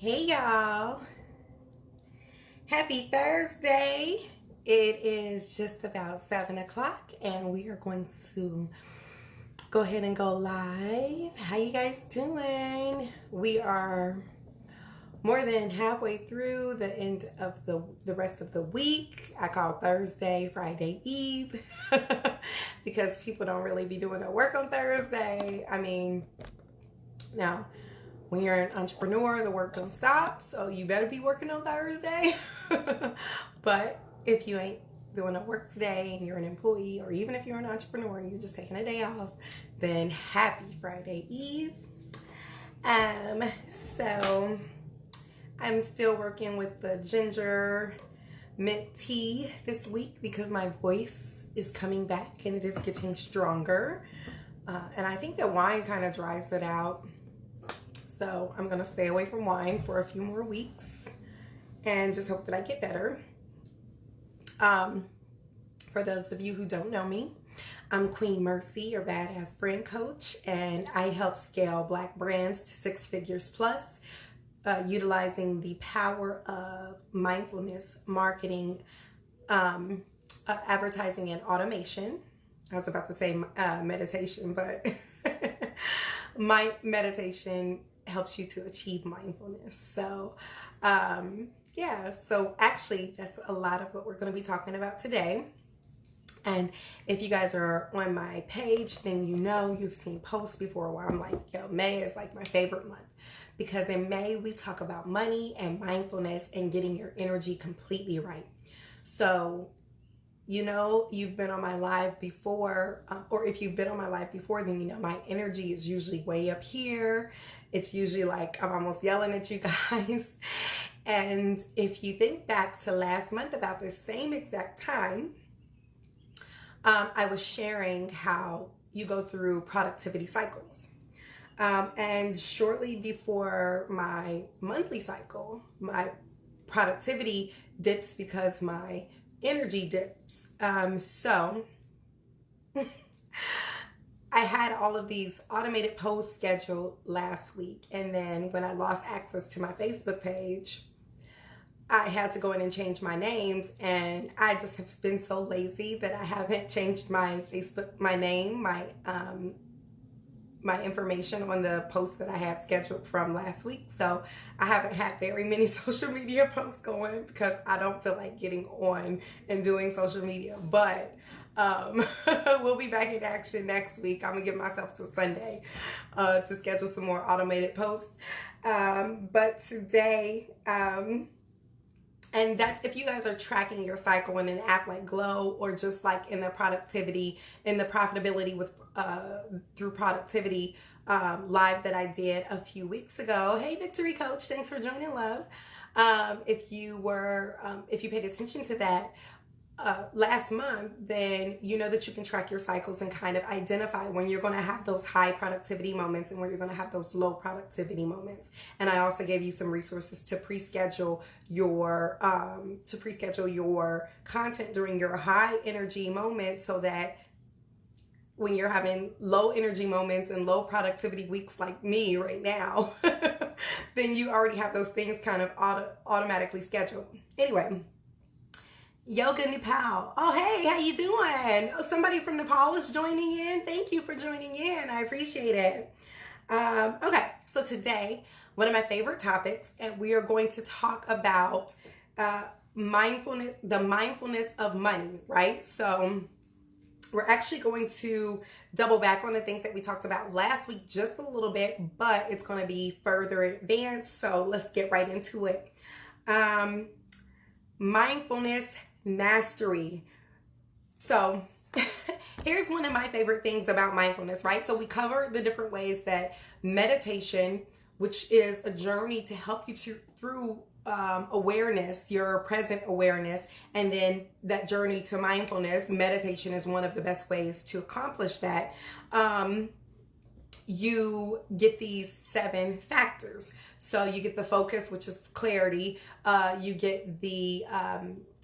Hey y'all, happy Thursday. It is just about 7 o'clock and we are going to go ahead and go live. How you guys doing? We are more than halfway through the end of the rest of the week. I call Thursday Friday Eve because people don't really be doing their work on Thursday. Now, when you're an entrepreneur, the work don't stop, so you better be working on Thursday. But if you ain't doing the work today and you're an employee, or even if you're an entrepreneur and you're just taking a day off, then happy Friday Eve. So I'm still working with the ginger mint tea this week because my voice is coming back and it is getting stronger. And I think that wine kind of dries it out. So I'm going to stay away from wine for a few more weeks and just hope that I get better. For those of you who don't know me, I'm Queen Mercy, your badass brand coach, and I help scale Black brands to 6 figures plus, utilizing the power of mindfulness, marketing, advertising, and automation. I was about to say meditation, but my meditation helps you to achieve mindfulness. So so actually that's a lot of what we're going to be talking about today. And if you guys are on my page, then you know you've seen posts before where I'm like, yo, May is like my favorite month, because in May we talk about money and mindfulness and getting your energy completely right. So you know, you've been on my live before, or if you've been on my live before, then you know my energy is usually way up here. It's usually like I'm almost yelling at you guys. And if you think back to last month about the same exact time, I was sharing how you go through productivity cycles. And shortly before my monthly cycle, my productivity dips because my energy dips. So I had all of these automated posts scheduled last week, and then when I lost access to my Facebook page, I had to go in and change my names, and I just have been so lazy that I haven't changed my Facebook, my name, my information on the post that I had scheduled from last week. So I haven't had very many social media posts going because I don't feel like getting on and doing social media. But we'll be back in action next week. I'm gonna give myself till Sunday to schedule some more automated posts. But today, and that's if you guys are tracking your cycle in an app like Glow, or just like in the productivity, in the profitability with through productivity live that I did a few weeks ago. Hey, Victory Coach, thanks for joining, love. If you paid attention to that last month, then you know that you can track your cycles and kind of identify when you're going to have those high productivity moments and when you're going to have those low productivity moments. And I also gave you some resources to pre-schedule your content during your high energy moments, so that when you're having low energy moments and low productivity weeks like me right now, then you already have those things kind of automatically scheduled. Anyway, Yoga Nepal. Oh, hey, how you doing? Oh, somebody from Nepal is joining in. Thank you for joining in. I appreciate it. Okay, so today, one of my favorite topics, and we are going to talk about mindfulness, the mindfulness of money, right? So we're actually going to double back on the things that we talked about last week just a little bit, but it's going to be further advanced. So let's get right into it. Mindfulness mastery. So here's one of my favorite things about mindfulness, right? So we cover the different ways that meditation, which is a journey to help you through awareness, your present awareness, and then that journey to mindfulness. Meditation is one of the best ways to accomplish that. You get these 7 factors. So you get the focus, which is clarity. You get the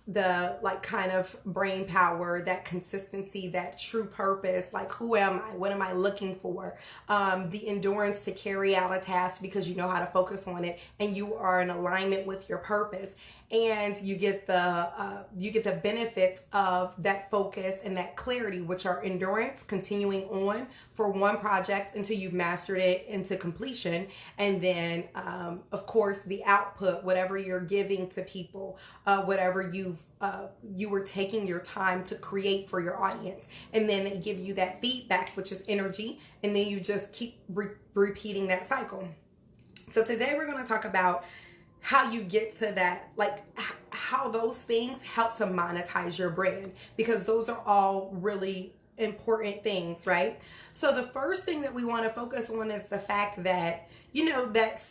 the like kind of brain power, that consistency, that true purpose, like who am I, what am I looking for, the endurance to carry out a task because you know how to focus on it and you are in alignment with your purpose. And you get the benefits of that focus and that clarity, which are endurance, continuing on for one project until you've mastered it into completion, and then of course the output, whatever you're giving to people, whatever you were taking your time to create for your audience, and then they give you that feedback, which is energy, and then you just keep repeating that cycle. So today we're going to talk about how you get to that, like how those things help to monetize your brand, because those are all really important things, right? So the first thing that we want to focus on is the fact that, you know, that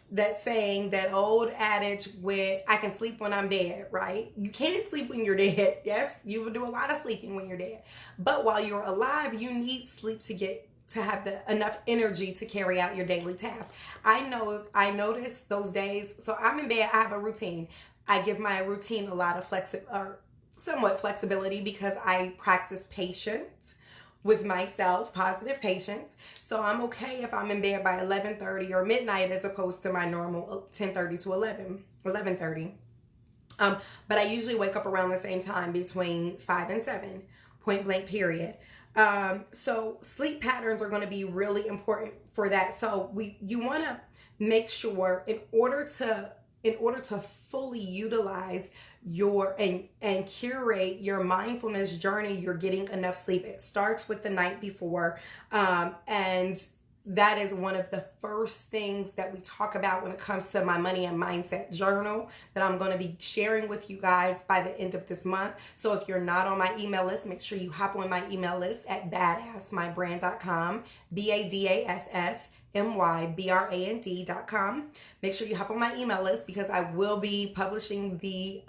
saying, that old adage with I can sleep when I'm dead, right? You can't sleep when you're dead. Yes, you will do a lot of sleeping when you're dead. But while you're alive, you need sleep to have enough energy to carry out your daily tasks. I notice those days. So I'm in bed, I have a routine. I give my routine a lot of somewhat flexibility because I practice patience with myself, positive patience. So I'm okay if I'm in bed by 11:30 or midnight as opposed to my normal 10:30 to 11:30. But I usually wake up around the same time, between 5 and 7, point blank period. So sleep patterns are going to be really important for that. So you want to make sure in order to fully utilize and curate your mindfulness journey, you're getting enough sleep. It starts with the night before, and that is one of the first things that we talk about when it comes to my money and mindset journal that I'm going to be sharing with you guys by the end of this month. So if you're not on my email list, make sure you hop on my email list at badassmybrand.com, BADASSMYBRAND.com. Make sure you hop on my email list because I will be publishing the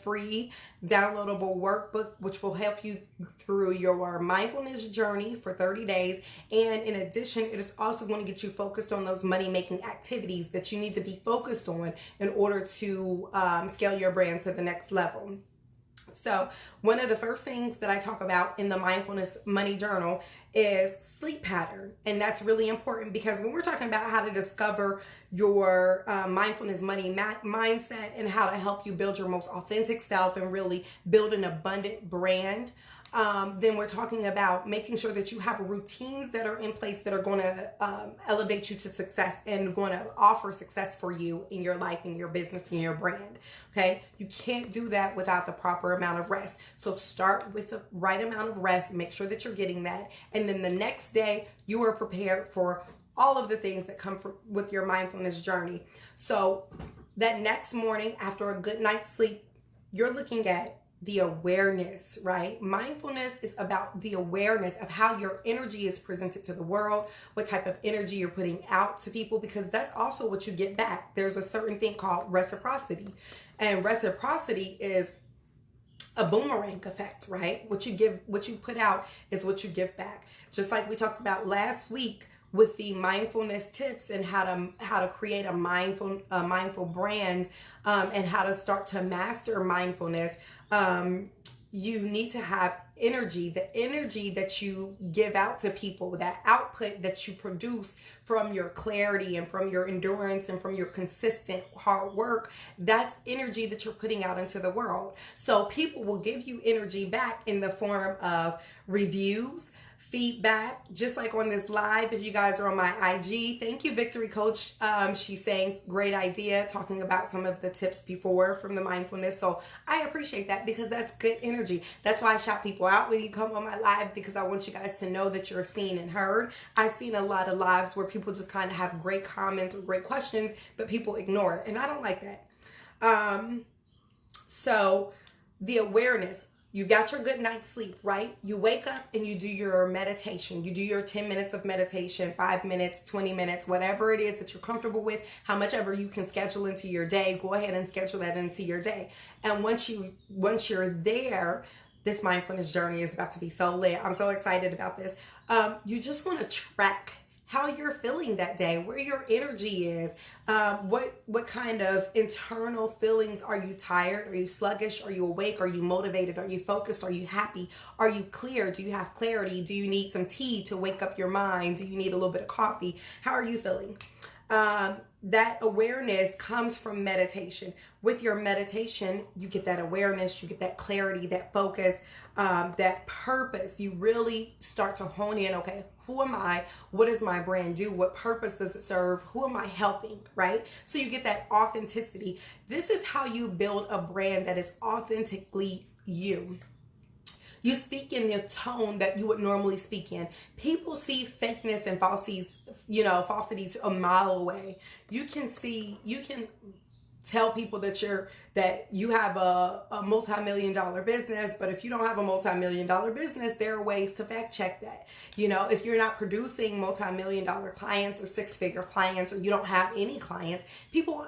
free downloadable workbook, which will help you through your mindfulness journey for 30 days. And in addition, it is also going to get you focused on those money-making activities that you need to be focused on in order to scale your brand to the next level. So one of the first things that I talk about in the Mindfulness Money Journal is sleep pattern. And that's really important because when we're talking about how to discover your mindfulness money mindset and how to help you build your most authentic self and really build an abundant brand, then we're talking about making sure that you have routines that are in place that are going to elevate you to success and going to offer success for you in your life, in your business, in your brand. Okay, you can't do that without the proper amount of rest. So start with the right amount of rest, make sure that you're getting that, and then the next day you are prepared for all of the things that come with your mindfulness journey. So that next morning after a good night's sleep, you're looking at the awareness, right? Mindfulness is about the awareness of how your energy is presented to the world, what type of energy you're putting out to people, because that's also what you get back. There's a certain thing called reciprocity, and reciprocity is a boomerang effect, right? What you put out is what you give back. Just like we talked about last week with the mindfulness tips and how to create a mindful brand, and how to start to master mindfulness. You need to have energy, the energy that you give out to people, that output that you produce from your clarity and from your endurance and from your consistent hard work. That's energy that you're putting out into the world. So people will give you energy back in the form of reviews, feedback, just like on this live. If you guys are on my IG, thank you, Victory Coach. She's saying great idea, talking about some of the tips before from the mindfulness. So I appreciate that because that's good energy. That's why I shout people out when you come on my live, because I want you guys to know that you're seen and heard. I've seen a lot of lives where people just kind of have great comments or great questions, but people ignore it, and I don't like that. So the awareness. You got your good night's sleep, right? You wake up and you do your meditation. You do your 10 minutes of meditation, 5 minutes, 20 minutes, whatever it is that you're comfortable with, how much ever you can schedule into your day, go ahead and schedule that into your day. And once you're there, this mindfulness journey is about to be so lit. I'm so excited about this. You just want to track how you're feeling that day, where your energy is, what kind of internal feelings. Are you tired? Are you sluggish? Are you awake? Are you motivated? Are you focused? Are you happy? Are you clear? Do you have clarity? Do you need some tea to wake up your mind? Do you need a little bit of coffee? How are you feeling? That awareness comes from meditation. With your meditation, you get that awareness, you get that clarity, that focus, that purpose. You really start to hone in, okay, who am I? What does my brand do? What purpose does it serve? Who am I helping, right? So you get that authenticity. This is how you build a brand that is authentically you. You speak in the tone that you would normally speak in. People see fakeness and falsities a mile away. You can tell people that you have a multi-million-dollar business, but if you don't have a multi-million-dollar business, there are ways to fact check that. If you're not producing multi-million-dollar clients or six-figure clients, or you don't have any clients, people,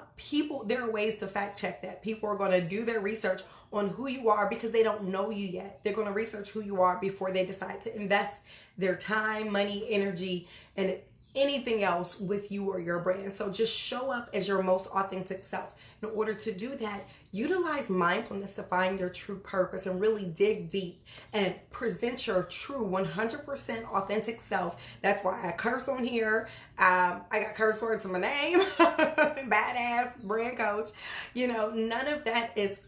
there are ways to fact check that. People are going to do their research on who you are because they don't know you yet. They're going to research who you are before they decide to invest their time, money, energy, and anything else with you or your brand. So just show up as your most authentic self. In order to do that, utilize mindfulness to find your true purpose and really dig deep and present your true 100% authentic self. That's why I curse on here. I got curse words in my name. Badass brand coach. None of that is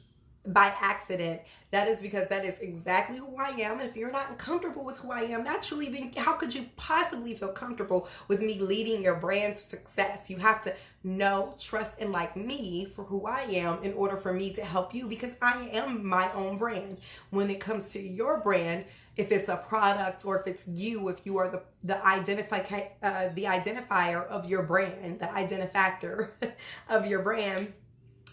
by accident. That is because that is exactly who I am. And if you're not comfortable with who I am naturally, then how could you possibly feel comfortable with me leading your brand to success? You have to know, trust, and like me for who I am in order for me to help you, because I am my own brand. When it comes to your brand, if it's a product or if it's you, if you are the identifier of your brand, the identifactor of your brand,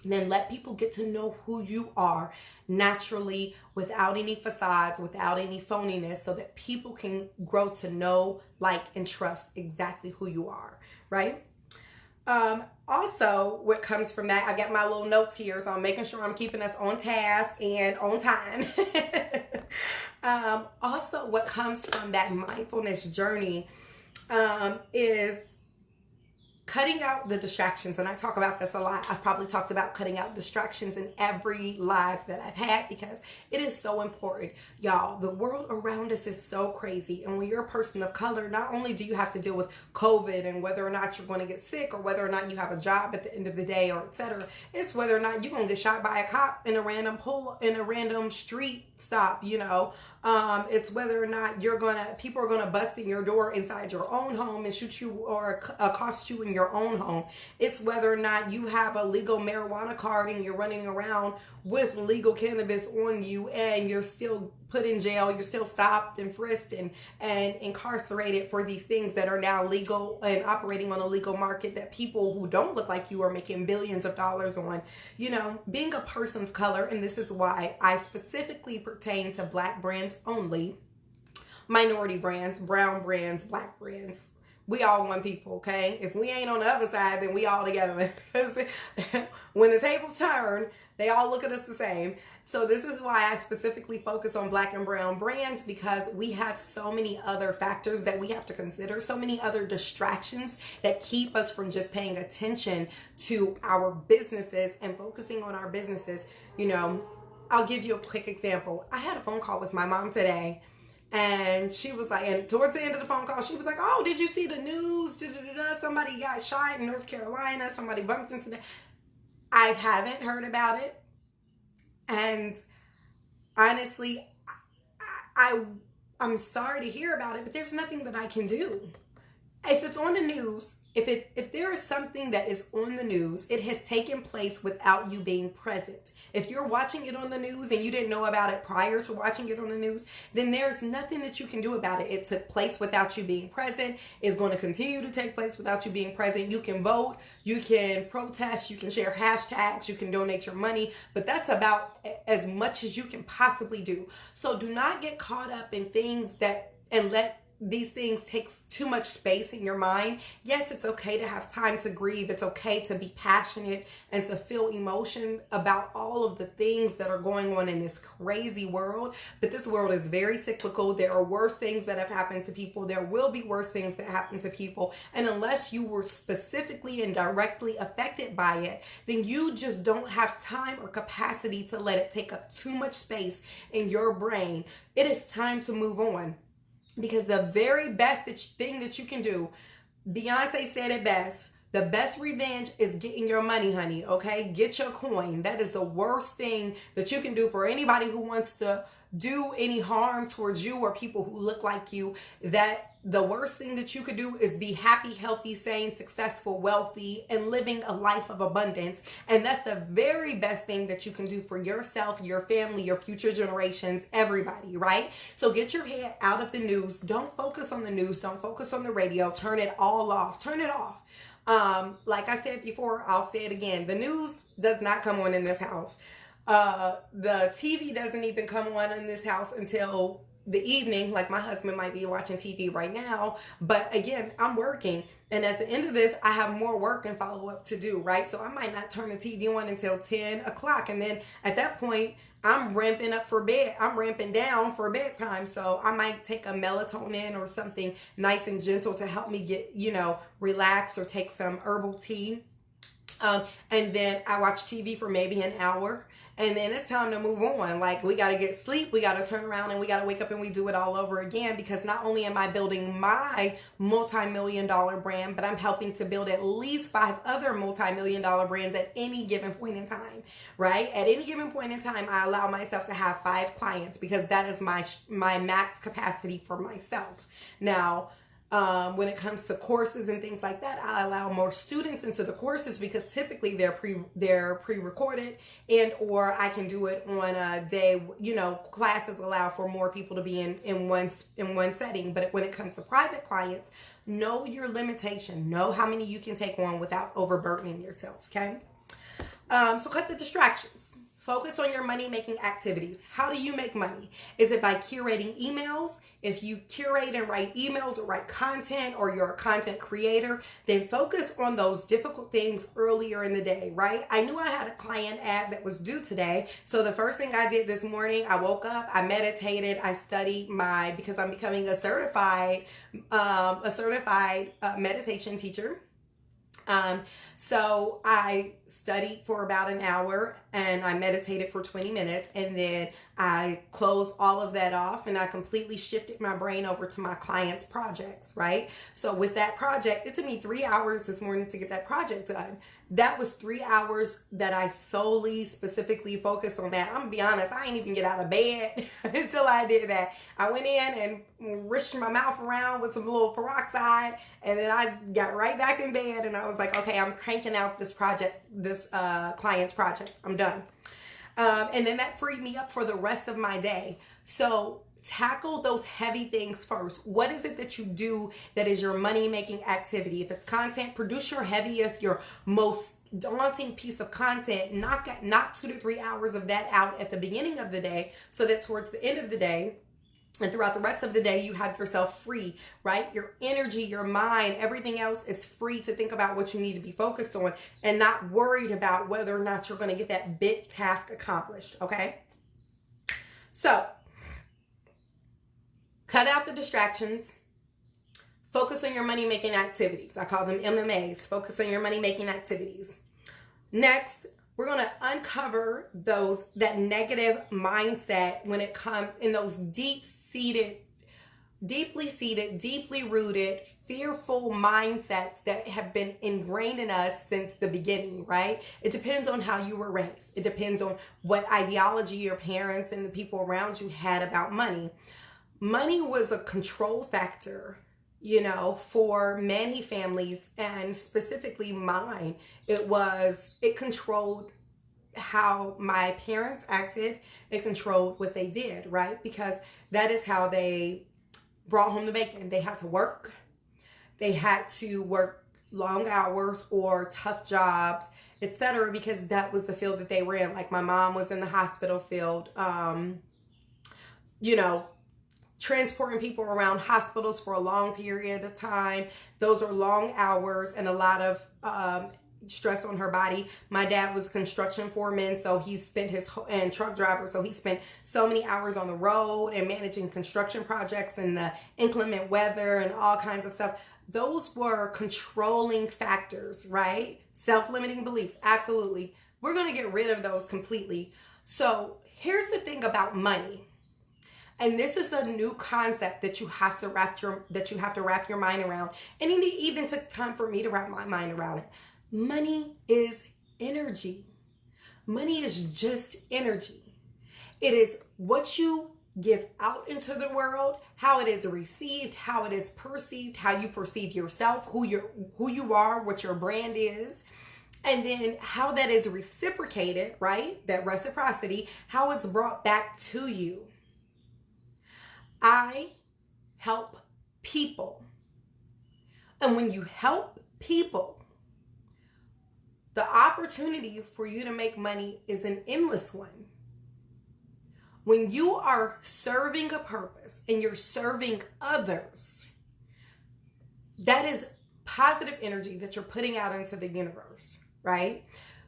then let people get to know who you are naturally, without any facades, without any phoniness, so that people can grow to know, like, and trust exactly who you are, right? Also, what comes from that, I got my little notes here, so I'm making sure I'm keeping us on task and on time. Also, what comes from that mindfulness journey is cutting out the distractions. And I talk about this a lot. I've probably talked about cutting out distractions in every live that I've had, because it is so important. Y'all, the world around us is so crazy. And when you're a person of color, not only do you have to deal with COVID and whether or not you're going to get sick, or whether or not you have a job at the end of the day, or etc. It's whether or not you're going to get shot by a cop in a random street stop, it's whether or not people are gonna bust in your door inside your own home and shoot you or accost you in your own home. It's whether or not you have a legal marijuana card and you're running around with legal cannabis on you and you're still put in jail, you're still stopped and frisked and incarcerated for these things that are now legal and operating on a legal market that people who don't look like you are making billions of dollars on. Being a person of color, and this is why I specifically pertain to Black brands only, minority brands, brown brands, Black brands. We all one people, okay? If we ain't on the other side, then we all together. When the tables turn, they all look at us the same. So this is why I specifically focus on Black and brown brands, because we have so many other factors that we have to consider, so many other distractions that keep us from just paying attention to our businesses and focusing on our businesses. I'll give you a quick example. I had a phone call with my mom today, and she was like, and towards the end of the phone call, she was like, "Oh, did you see the news? Somebody got shot in North Carolina. Somebody bumped into that." I haven't heard about it. And honestly, I'm sorry to hear about it, but there's nothing that I can do. If it's on the news, if there is something that is on the news, it has taken place without you being present. If you're watching it on the news and you didn't know about it prior to watching it on the news, then there's nothing that you can do about it. It took place without you being present. It's going to continue to take place without you being present. You can vote, you can protest, you can share hashtags, you can donate your money, but that's about as much as you can possibly do. So do not get caught up in things and let these things take too much space in your mind. Yes, it's okay to have time to grieve. It's okay to be passionate and to feel emotion about all of the things that are going on in this crazy world. But this world is very cyclical. There are worse things that have happened to people. There will be worse things that happen to people. And unless you were specifically and directly affected by it, then you just don't have time or capacity to let it take up too much space in your brain. It is time to move on. Because the very best thing that you can do, Beyonce said it best, the best revenge is getting your money, honey, okay? Get your coin. That is the worst thing that you can do for anybody who wants to do any harm towards you or people who look like you. That the worst thing that you could do is be happy, healthy, sane, successful, wealthy, and living a life of abundance. And that's the very best thing that you can do for yourself, your family, your future generations, everybody, right? So get your head out of the news. Don't focus on the news. Don't focus on the radio. Turn it all off. Turn it off. Like I said before, I'll say it again. The news does not come on in this house. The TV doesn't even come on in this house until the evening. Like my husband might be watching TV right now, but again, I'm working, and at the end of this I have more work and follow up to do, right? So I might not turn the TV on until 10 o'clock, and then at that point I'm ramping up for bed. I'm ramping down for bedtime. So I might take a melatonin or something nice and gentle to help me get, relax, or take some herbal tea. And then I watch TV for maybe an hour. And then it's time to move on. Like, we got to get sleep. We got to turn around and we got to wake up and we do it all over again. Because not only am I building my multi-million-dollar brand, but I'm helping to build at least 5 other multi-million-dollar brands at any given point in time, right? At any given point in time, I allow myself to have 5 clients because that is my max capacity for myself. Now, when it comes to courses and things like that, I allow more students into the courses because typically they're pre-recorded, and or I can do it on a day, classes allow for more people to be in one setting. But when it comes to private clients, know your limitation, know how many you can take on without overburdening yourself, okay? So cut the distractions. Focus on your money-making activities. How do you make money? Is it by curating emails? If you curate and write emails or write content, or you're a content creator, then focus on those difficult things earlier in the day, right? I knew I had a client ad that was due today. So the first thing I did this morning, I woke up, I meditated, I studied because I'm becoming a certified meditation teacher. So I studied for about an hour and I meditated for 20 minutes, and then I closed all of that off and I completely shifted my brain over to my clients' projects, right? So with that project, it took me 3 hours this morning to get that project done. That was 3 hours that I solely, specifically focused on that. I'm gonna be honest, I didn't even get out of bed until I did that. I went in and wrished my mouth around with some little peroxide, and then I got right back in bed and I was like, okay, I'm cranking out this project, this client's project. I'm done. And then that freed me up for the rest of my day. So tackle those heavy things first. What is it that you do that is your money-making activity? If it's content, produce your heaviest, your most daunting piece of content. Knock 2 to 3 hours of that out at the beginning of the day, so that towards the end of the day and throughout the rest of the day, you have yourself free, right? Your energy, your mind, everything else is free to think about what you need to be focused on and not worried about whether or not you're going to get that big task accomplished, okay? So, cut out the distractions. Focus on your money-making activities. I call them MMAs. Focus on your money-making activities. Next, we're going to uncover that negative mindset when it comes in those deeply seated, deeply rooted, fearful mindsets that have been ingrained in us since the beginning, right? It depends on how you were raised. It depends on what ideology your parents and the people around you had about money. Money was a control factor, for many families, and specifically mine. It controlled how my parents acted. It controlled what they did, right? Because that is how they brought home the bacon. They had to work. They had to work long hours or tough jobs, etc., because that was the field that they were in. Like my mom was in the hospital field, transporting people around hospitals for a long period of time. Those are long hours and a lot of stress on her body. My dad was a construction foreman, so he spent and truck driver, so he spent so many hours on the road and managing construction projects and the inclement weather and all kinds of stuff. Those were controlling factors, right? Self-limiting beliefs, absolutely. We're going to get rid of those completely. So here's the thing about money. And this is a new concept that you have to wrap your mind around. And it even took time for me to wrap my mind around it. Money is energy. Money is just energy. It is what you give out into the world, how it is received, how it is perceived, how you perceive yourself, who you are, what your brand is, and then how that is reciprocated, right? That reciprocity, how it's brought back to you. I help people. And when you help people, the opportunity for you to make money is an endless one. When you are serving a purpose and you're serving others, that is positive energy that you're putting out into the universe, right?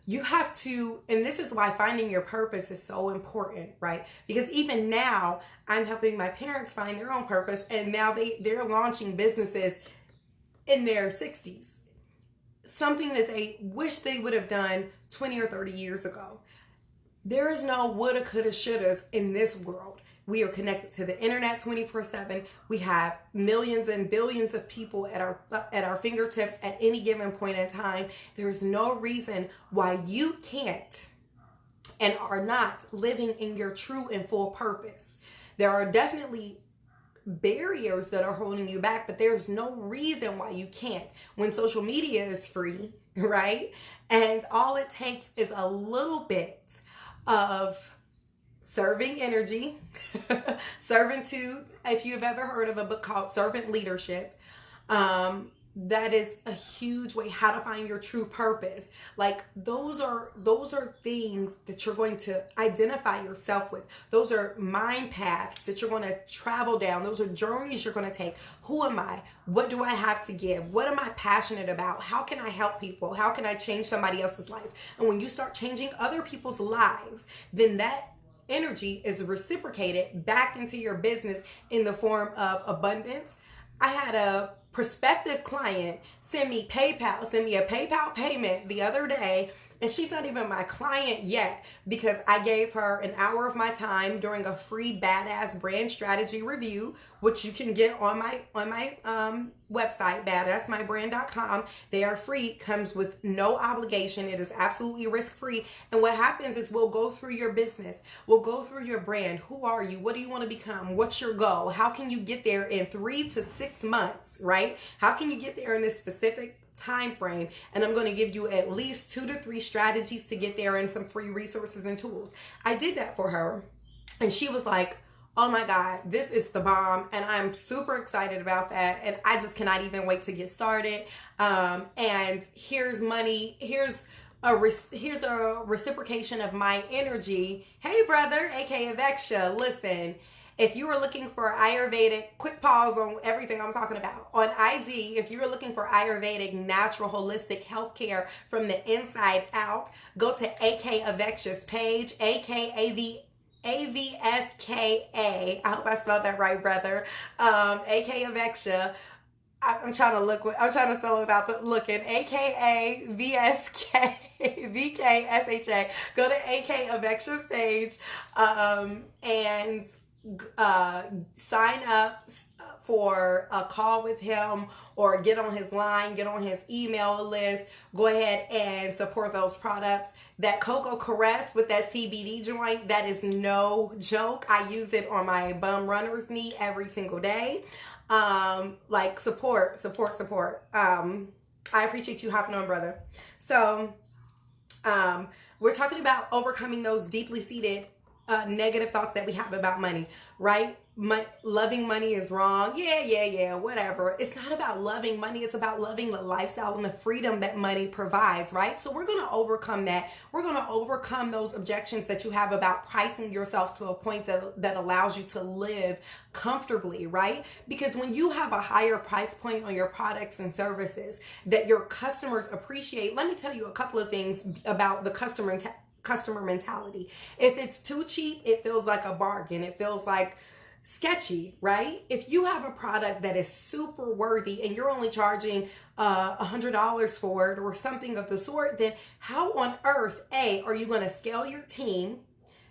You have to, and this is why finding your purpose is so important, right? Because even now, I'm helping my parents find their own purpose, and now they're launching businesses in their 60s. Something that they wish they would have done 20 or 30 years ago. There is no woulda, coulda, shouldas in this world. We are connected to the internet 24/7. We have millions and billions of people at our fingertips at any given point in time. There is no reason why you can't and are not living in your true and full purpose. There are definitely barriers that are holding you back, but there's no reason why you can't. When social media is free, right? And all it takes is a little bit of serving energy, servitude. If you've ever heard of a book called Servant Leadership, that is a huge way how to find your true purpose. Like those are things that you're going to identify yourself with. Those are mind paths that you're going to travel down. Those are journeys you're going to take. Who am I? What do I have to give? What am I passionate about? How can I help people? How can I change somebody else's life? And when you start changing other people's lives, then that energy is reciprocated back into your business in the form of abundance. I had a prospective client send me a PayPal payment the other day, and she's not even my client yet because I gave her an hour of my time during a free badass brand strategy review, which you can get on my website, badassmybrand.com. They are free, comes with no obligation. It is absolutely risk-free. And what happens is we'll go through your business. We'll go through your brand. Who are you? What do you want to become? What's your goal? How can you get there in 3 to 6 months, right? How can you get there in this specific time frame? And I'm going to give you at least 2 to 3 strategies to get there and some free resources and tools. I did that for her, and she was like, oh my God, this is the bomb. And I'm super excited about that. And I just cannot even wait to get started. And here's money. Here's a reciprocation of my energy. Hey brother, aka Aveksha, listen, if you are looking for Ayurvedic, quick pause on everything I'm talking about. On IG, if you're looking for Ayurvedic, natural, holistic healthcare from the inside out, go to AK Aveksha's page, AVSKA. I hope I spelled that right, brother. AK Aveksha. I'm trying to spell it out, but looking, AKA VKSHA. Go to AK Aveksha's page, and sign up for a call with him, or get on his line, get on his email list. Go ahead and support those products. That Cocoa Caress with that CBD joint, that is no joke. I use it on my bum runner's knee every single day. Like support. I appreciate you hopping on, brother. So, we're talking about overcoming those deeply seated negative thoughts that we have about money, right? Loving money is wrong. Yeah, whatever. It's not about loving money. It's about loving the lifestyle and the freedom that money provides, right? So we're going to overcome that. We're going to overcome those objections that you have about pricing yourself to a point that allows you to live comfortably, right? Because when you have a higher price point on your products and services that your customers appreciate, let me tell you a couple of things about the customer mentality. If it's too cheap, it feels like a bargain. It feels like sketchy, right? If you have a product that is super worthy and you're only charging $100 for it or something of the sort, then how on earth, A, are you going to scale your team,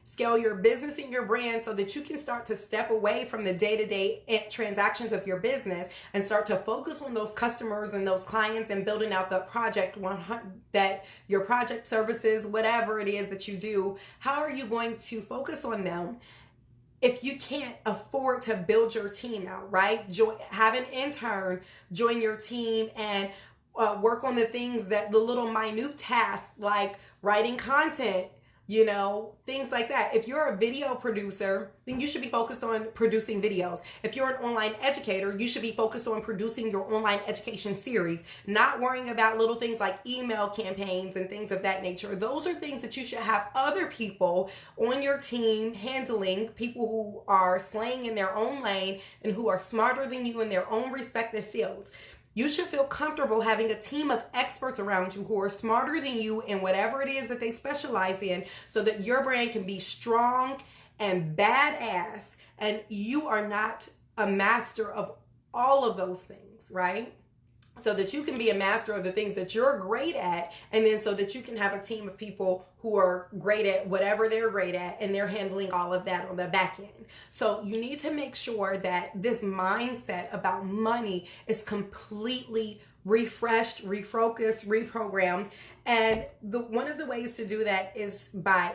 scale your business and your brand so that you can start to step away from the day-to-day transactions of your business and start to focus on those customers and those clients and building out the project that your project services, whatever it is that you do, how are you going to focus on them if you can't afford to build your team out, right? Have an intern join your team and work on the things the little minute tasks like writing content, things like that. If you're a video producer, then you should be focused on producing videos. If you're an online educator, you should be focused on producing your online education series, not worrying about little things like email campaigns and things of that nature. Those are things that you should have other people on your team handling, people who are slaying in their own lane and who are smarter than you in their own respective fields. You should feel comfortable having a team of experts around you who are smarter than you in whatever it is that they specialize in so that your brand can be strong and badass and you are not a master of all of those things, right? So that you can be a master of the things that you're great at, and then so that you can have a team of people who are great at whatever they're great at, and they're handling all of that on the back end. So you need to make sure that this mindset about money is completely refreshed, refocused, reprogrammed. And one of the ways to do that is by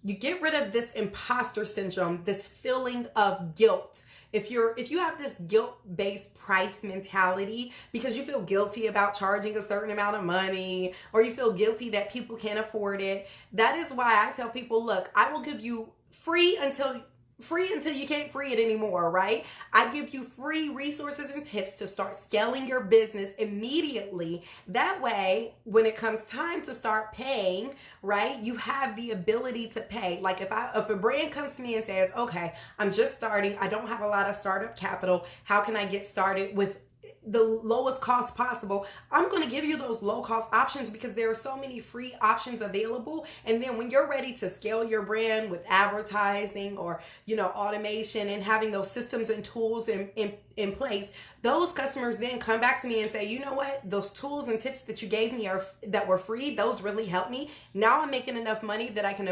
you get rid of this imposter syndrome, this feeling of guilt. If you have this guilt-based price mentality because you feel guilty about charging a certain amount of money or you feel guilty that people can't afford it, that is why I tell people, look, I will give you free until you can't free it anymore, right? I give you free resources and tips to start scaling your business immediately. That way, when it comes time to start paying, right, you have the ability to pay. Like if a brand comes to me and says, okay, I'm just starting, I don't have a lot of startup capital, how can I get started with the lowest cost possible? I'm going to give you those low cost options because there are so many free options available. And then when you're ready to scale your brand with advertising or, automation and having those systems and tools in place, those customers then come back to me and say, you know what, those tools and tips that you gave me that were free, those really helped me. Now I'm making enough money that I can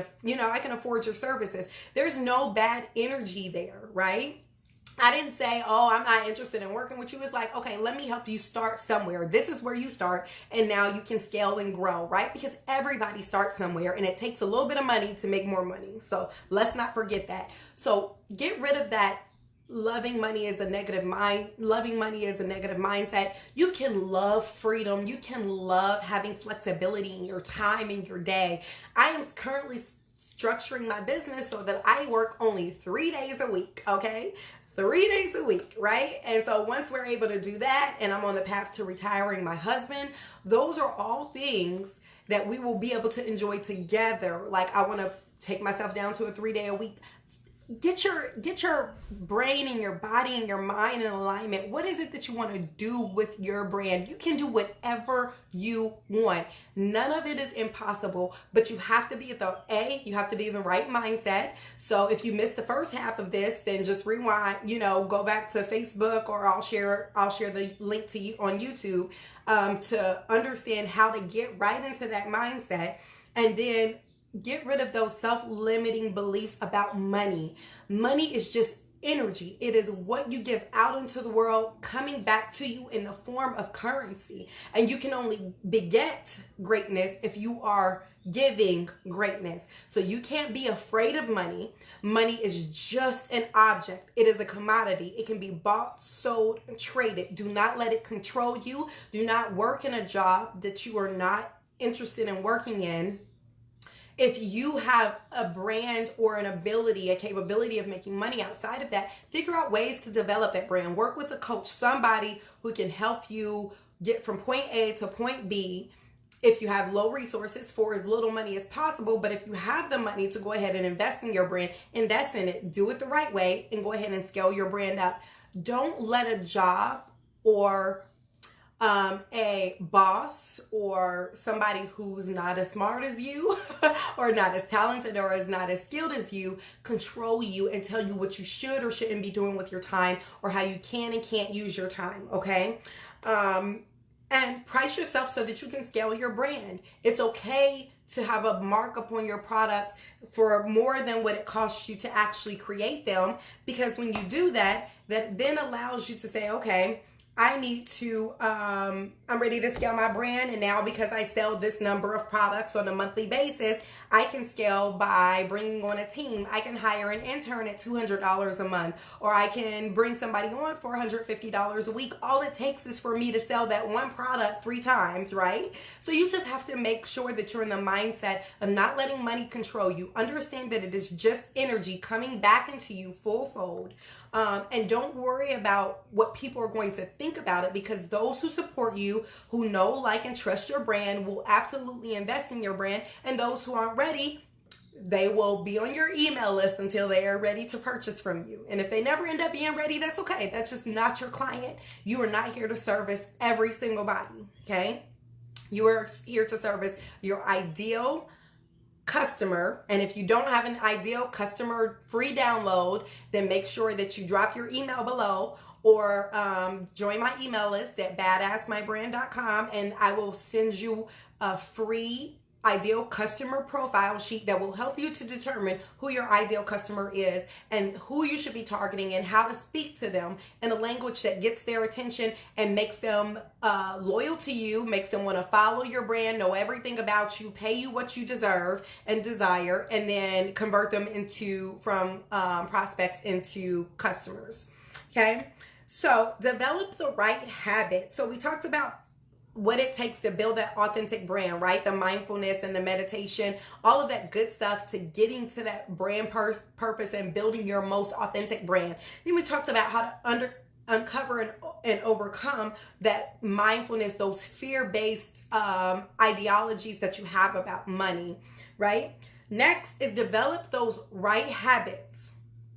afford your services. There's no bad energy there, right? I didn't say, oh, I'm not interested in working with you. It's like, okay, let me help you start somewhere. This is where you start, and now you can scale and grow, right? Because everybody starts somewhere, and it takes a little bit of money to make more money. So let's not forget that. So get rid of that. Loving money is a negative mindset. You can love freedom. You can love having flexibility in your time in your day. I am currently structuring my business so that I work only 3 days a week, okay? 3 days a week, right? And so once we're able to do that and I'm on the path to retiring my husband, those are all things that we will be able to enjoy together. Like I want to take myself down to a 3-day a week. Get your brain and your body and your mind in alignment. What is it that you want to do with your brand? You can do whatever you want. None of it is impossible, but you have to be in the right mindset. So if you missed the first half of this, then just rewind, go back to Facebook, or I'll share the link to you on YouTube to understand how to get right into that mindset. And then get rid of those self-limiting beliefs about money. Money is just energy. It is what you give out into the world coming back to you in the form of currency. And you can only beget greatness if you are giving greatness. So you can't be afraid of money. Money is just an object. It is a commodity. It can be bought, sold, and traded. Do not let it control you. Do not work in a job that you are not interested in working in. If you have a brand or an ability, a capability of making money outside of that, figure out ways to develop that brand. Work with a coach, somebody who can help you get from point A to point B. If you have low resources, for as little money as possible, but if you have the money to go ahead and invest in your brand, invest in it, do it the right way, and go ahead and scale your brand up. Don't let a job or a boss or somebody who's not as smart as you or not as talented or is not as skilled as you control you and tell you what you should or shouldn't be doing with your time, or how you can and can't use your time, okay? And price yourself so that you can scale your brand. It's okay to have a markup on your products for more than what it costs you to actually create them, because when you do that, that then allows you to say, okay, I need to, I'm ready to scale my brand. And now because I sell this number of products on a monthly basis, I can scale by bringing on a team. I can hire an intern at $200 a month, or I can bring somebody on for $150 a week. All it takes is for me to sell that one product 3 times, right? So you just have to make sure that you're in the mindset of not letting money control you. Understand that it is just energy coming back into you full fold. And don't worry about what people are going to think about it, because those who support you, who know, like, and trust your brand will absolutely invest in your brand. And those who aren't ready, they will be on your email list until they are ready to purchase from you. And if they never end up being ready, that's okay. That's just not your client. You are not here to service every single body, okay? You are here to service your ideal customer. And if you don't have an ideal customer free download, then make sure that you drop your email below, or join my email list at badassmybrand.com, and I will send you a free ideal customer profile sheet that will help you to determine who your ideal customer is and who you should be targeting and how to speak to them in a language that gets their attention and makes them loyal to you, makes them want to follow your brand, know everything about you, pay you what you deserve and desire, and then convert them from prospects into customers. Okay, so develop the right habit. So we talked about what it takes to build that authentic brand, right? The mindfulness and the meditation, all of that good stuff to getting to that brand purpose and building your most authentic brand. Then we talked about how to uncover and overcome that mindfulness, those fear-based ideologies that you have about money, right? Next is develop those right habits,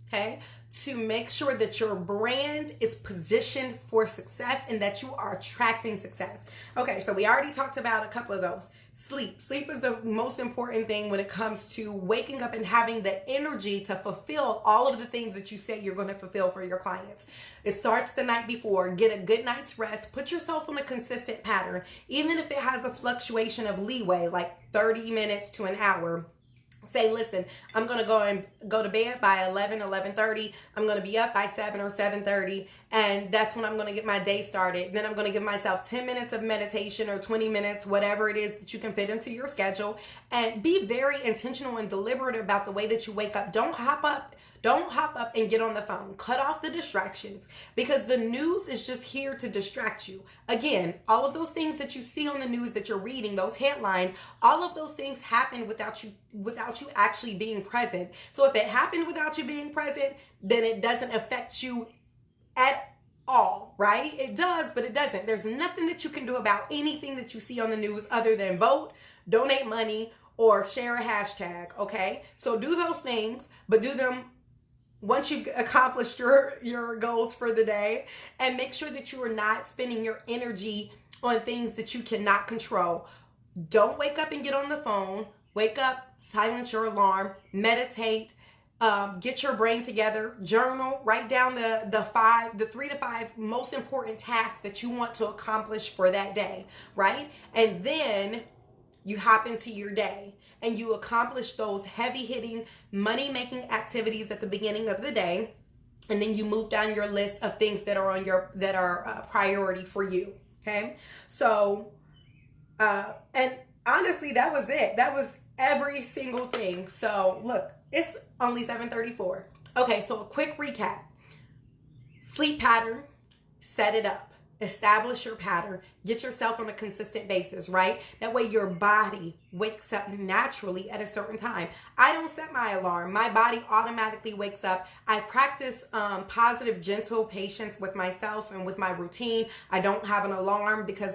okay? To make sure that your brand is positioned for success and that you are attracting success. Okay, so we already talked about a couple of those. Sleep. Sleep is the most important thing when it comes to waking up and having the energy to fulfill all of the things that you say you're going to fulfill for your clients. It starts the night before. Get a good night's rest. Put yourself on a consistent pattern, even if it has a fluctuation of leeway, like 30 minutes to an hour. Say, listen, I'm going to go to bed by 11:30. I'm going to be up by 7 or 7:30. And that's when I'm going to get my day started. Then I'm going to give myself 10 minutes of meditation or 20 minutes, whatever it is that you can fit into your schedule. And be very intentional and deliberate about the way that you wake up. Don't hop up and get on the phone. Cut off the distractions, because the news is just here to distract you. Again, all of those things that you see on the news that you're reading, those headlines, all of those things happen without you actually being present. So if it happened without you being present, then it doesn't affect you at all, right? It does, but it doesn't. There's nothing that you can do about anything that you see on the news other than vote, donate money, or share a hashtag, okay? So do those things, but do them once you've accomplished your goals for the day, and make sure that you are not spending your energy on things that you cannot control. Don't wake up and get on the phone. Wake up, silence your alarm, meditate, get your brain together, journal, write down the 3 to 5 most important tasks that you want to accomplish for that day, right? And then you hop into your day and you accomplish those heavy-hitting, money-making activities at the beginning of the day, and then you move down your list of things that are priority for you. Okay, so and honestly, that was it. That was every single thing. So look, it's only 7:34. Okay, so a quick recap: sleep pattern, set it up. establish your pattern, get yourself on a consistent basis, right? That way your body wakes up naturally at a certain time. I don't set my alarm. My body automatically wakes up. I practice positive, gentle patience with myself and with my routine. I don't have an alarm because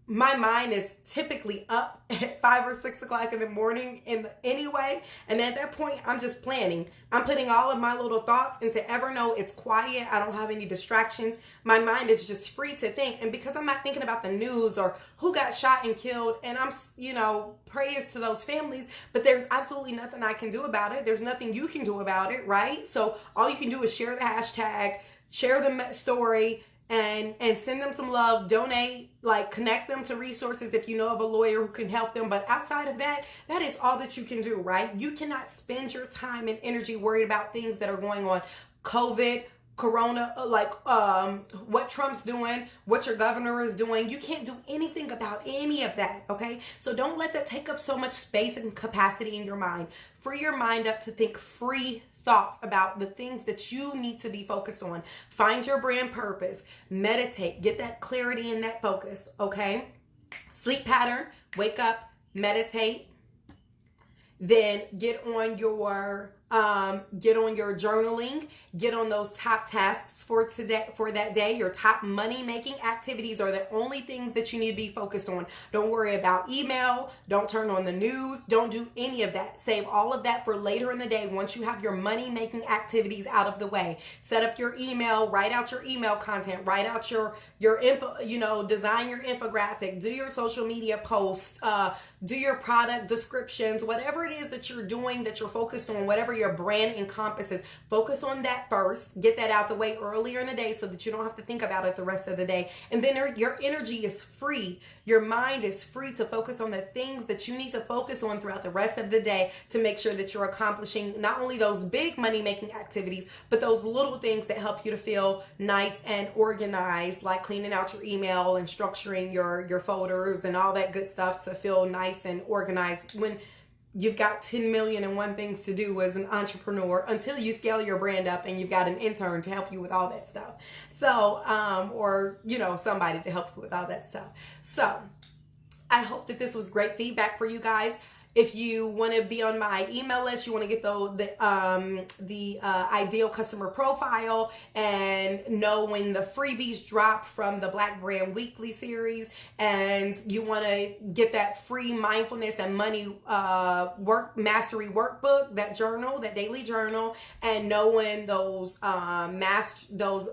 my mind is typically up at 5 or 6 o'clock in the morning anyway. And at that point, I'm just planning. I'm putting all of my little thoughts into Evernote. It's quiet. I don't have any distractions. My mind is just free to think. And because I'm not thinking about the news or who got shot and killed, and I'm, prayers to those families, but there's absolutely nothing I can do about it. There's nothing you can do about it, right? So all you can do is share the hashtag, share the story, and send them some love, donate, connect them to resources if you know of a lawyer who can help them. But outside of that, that is all that you can do, right? You cannot spend your time and energy worried about things that are going on. COVID, Corona, what Trump's doing, what your governor is doing. You can't do anything about any of that, okay? So don't let that take up so much space and capacity in your mind. Free your mind up to think free thoughts about the things that you need to be focused on. Find your brand purpose, meditate, get that clarity and that focus, okay? Sleep pattern, wake up, meditate, then get on your journaling, get on those top tasks for today, for that day. Your top money making activities are the only things that you need to be focused on. Don't worry about email. Don't turn on the news. Don't do any of that. Save all of that for later in the day once you have your money making activities out of the way. Set up your email, write out your email content, write out your info, design your infographic, do your social media posts, do your product descriptions, whatever it is that you're doing, that you're focused on, whatever your brand encompasses, focus on that first. Get that out the way earlier in the day so that you don't have to think about it the rest of the day. And then your energy is free. Your mind is free to focus on the things that you need to focus on throughout the rest of the day to make sure that you're accomplishing not only those big money-making activities, but those little things that help you to feel nice and organized, like cleaning out your email and structuring your folders and all that good stuff to feel nice and organized when you've got 10 million and one things to do as an entrepreneur until you scale your brand up and you've got an intern to help you with all that stuff. So, or, somebody to help you with all that stuff. So I hope that this was great feedback for you guys. If you want to be on my email list, you want to get the ideal customer profile and know when the freebies drop from the Black Brand Weekly series, and you want to get that free mindfulness and money mastery workbook, that journal, that daily journal, and know when those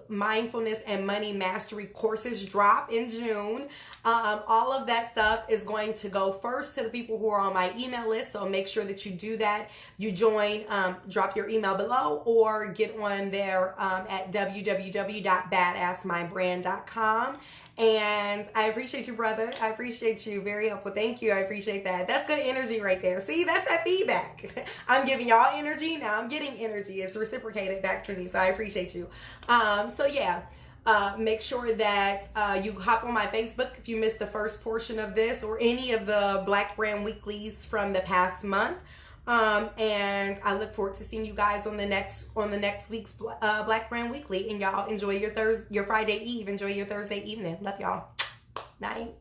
mindfulness and money mastery courses drop in June. All of that stuff is going to go first to the people who are on my email list, so make sure that you do that. You join, drop your email below, or get on there at www.badassmybrand.com. And I appreciate you, brother. I appreciate you. Very helpful. Thank you. I appreciate that. That's good energy right there. See, that's that feedback. I'm giving y'all energy. Now I'm getting energy. It's reciprocated back to me. So I appreciate you. So yeah. Make sure that you hop on my Facebook if you missed the first portion of this or any of the Black Brand Weeklies from the past month. And I look forward to seeing you guys on the next week's Black Brand Weekly. And y'all enjoy your Friday Eve. Enjoy your Thursday evening. Love y'all. Night.